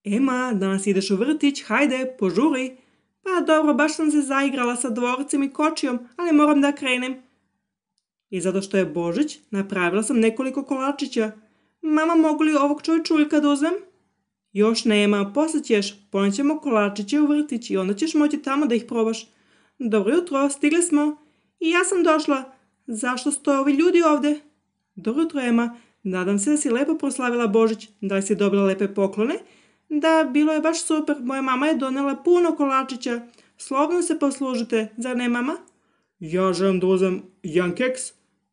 Ema, danas ideš u vrtić, hajde, požuri. Pa dobro, baš sam se zaigrala sa dvorcem i kočijom, ali moram da krenem. I zato što je Božić, napravila sam nekoliko kolačića. Mama, mogu li ovog čovječuljka da uzmem? Još nema, poslije ćeš, ponećemo kolačiće u vrtić i onda ćeš moći tamo da ih probaš. Dobro jutro, stigli smo. I ja sam došla. Zašto stoje ovi ljudi ovdje? Dobro jutro, Ema. Nadam se da si lepo proslavila Božić. Da li si dobila lepe poklone? Da, bilo je baš super. Moja mama je donela puno kolačića. Slobodno se poslužite, zar ne, mama? Ja želim da uzem jedan keks.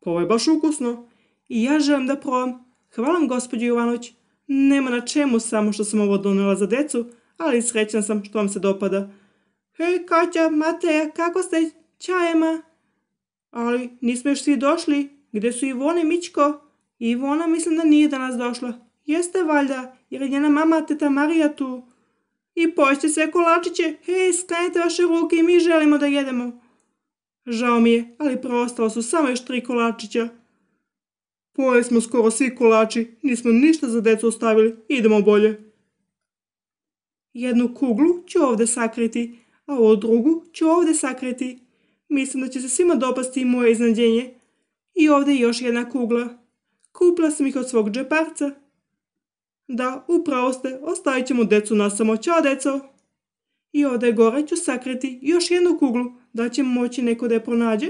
Pa ovo je baš ukusno. I ja želim da probam. Hvala vam, gospođo Jovanović. Nema na čemu, samo što sam ovo donela za decu, ali srećna sam što vam se dopada. Hej, Katja, Mateja, kako ste? Ćao, Ema. Ali nismo još svi došli. Gdje su Ivona i Mićko? Ivona mislim da nije danas došla. Jeste valjda, jer je njena mama teta Marija tu. I pojeste sve kolačiće. Hej, sklanjite vaše ruke i mi želimo da jedemo. Žao mi je, ali preostalo su samo još 3 kolačića. Pojeli smo skoro svi kolači, nismo ništa za decu ostavili, idemo bolje. Jednu kuglu ću ovdje sakriti, a ovu drugu ću ovdje sakriti. Mislim da će se svima dopasti moje iznenađenje. I ovdje još jedna kugla. Kupila sam ih od svog džeparca. Da, upravo ste, ostavit ćemo decu na samo. Ćao, deco. I ovdje gore ću sakriti još jednu kuglu, da će moći neko da je pronađe.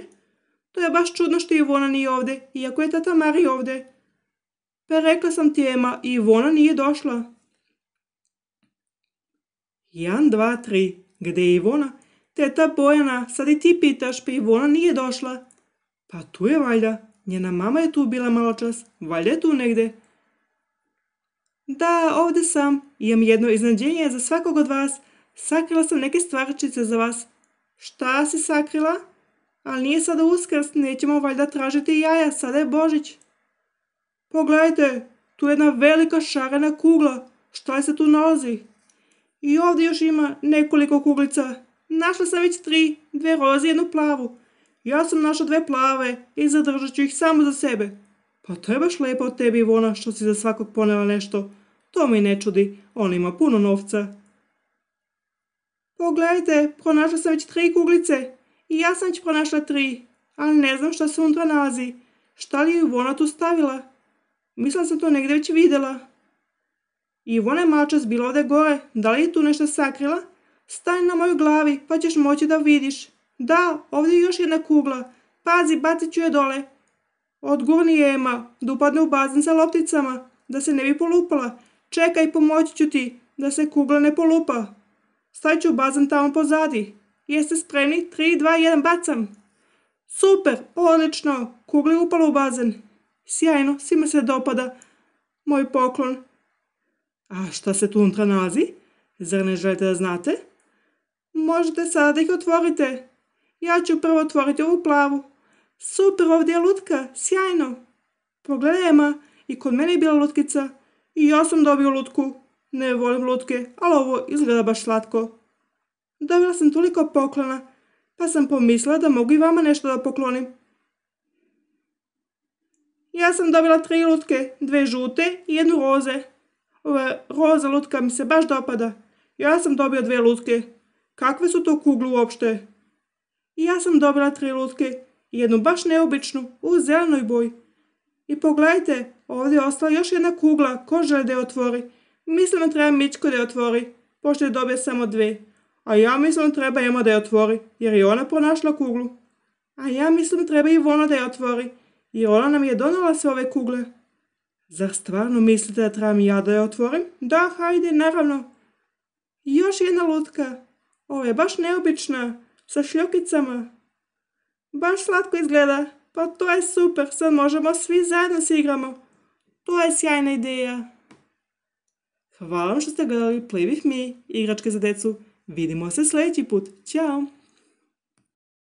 To je baš čudno što Ivona nije ovdje, iako je tata Marija ovdje. Pa rekla sam ti, Ema, i Ivona nije došla. 1, 2, 3. Gdje je Ivona? Teta Bojana, sad i ti pitaš, pa Ivona nije došla. Pa tu je valjda. Njena mama je tu bila malo čas. Valjda je tu negdje. Da, ovdje sam. Imam jedno iznenađenje za svakog od vas. Sakrila sam neke stvarčice za vas. Šta si sakrila? Ali nije sada Uskrs, nećemo valjda tražiti jaja, sada je Božić. Pogledajte, tu je jedna velika šarena kugla. Šta se tu nalazi? I ovdje još ima nekoliko kuglica. Našla sam već 3, 2 roze i 1 plavu. Ja sam našla 2 plave i zadržat ću ih samo za sebe. Pa to je baš lepo od tebi, Ivona, što si za svakog ponela nešto. To mi ne čudi, on ima puno novca. Pogledajte, pronašla sam već 3 kuglice. I ja sam već pronašla 3, ali ne znam šta se unutra nalazi. Šta li je Ivona tu stavila? Mislim sam to negdje već vidjela. Ivona je malčas bila ovdje gore, da li je tu nešto sakrila? Stani na moju glavi, pa ćeš moći da vidiš. Da, ovdje je još jedna kugla. Pazi, bacit ću je dole. Odgurni je, Ema, da upadne u bazen sa lopticama, da se ne bi polupala. Čekaj, pomoći ću ti, da se kugla ne polupa. Stavit ću bazen tamo pozadi. Jeste spremni? 3, 2, 1, bacam. Super, odlično, kugla je upala u bazen. Sjajno, svima se dopada. Moj poklon. A šta se tu unutra nalazi? Zar ne želite da znate? Možete sada da ih otvorite. Ja ću prvo otvoriti ovu plavu. Super, ovdje je lutka, sjajno. Pogledaj, Ema, i kod mene je bila lutkica. I ja sam dobio lutku. Ne volim lutke, ali ovo izgleda baš slatko. Dobila sam toliko poklona, pa sam pomislila da mogu i vama nešto da poklonim. Ja sam dobila 3 lutke, 2 žute i 1 roze. Ova roza lutka mi se baš dopada. Ja sam dobila 2 lutke. Kakve su to kugle uopšte? Ja sam dobila 3 lutke i jednu baš neobičnu u zelenoj boji. I pogledajte, ovdje je ostala još jedna kugla, ko želi da je otvori. Mislim da treba Mićko da je otvori, pošto je dobio samo 2. A ja mislim da treba Ema da je otvori, jer je ona pronašla kuglu. A ja mislim da treba Ivona da je otvori, jer ona nam je donela sve ove kugle. Zar stvarno mislite da trebam ja da je otvorim? Da, hajde, naravno. Još jedna lutka. Ovo je baš neobična, sa šljokicama. Baš slatko izgleda. Pa to je super, sad možemo svi zajedno se igramo. To je sjajna ideja. Hvala vam što ste gledali Play with me, igračke za decu. Vidimo se sljedeći put. Ćao!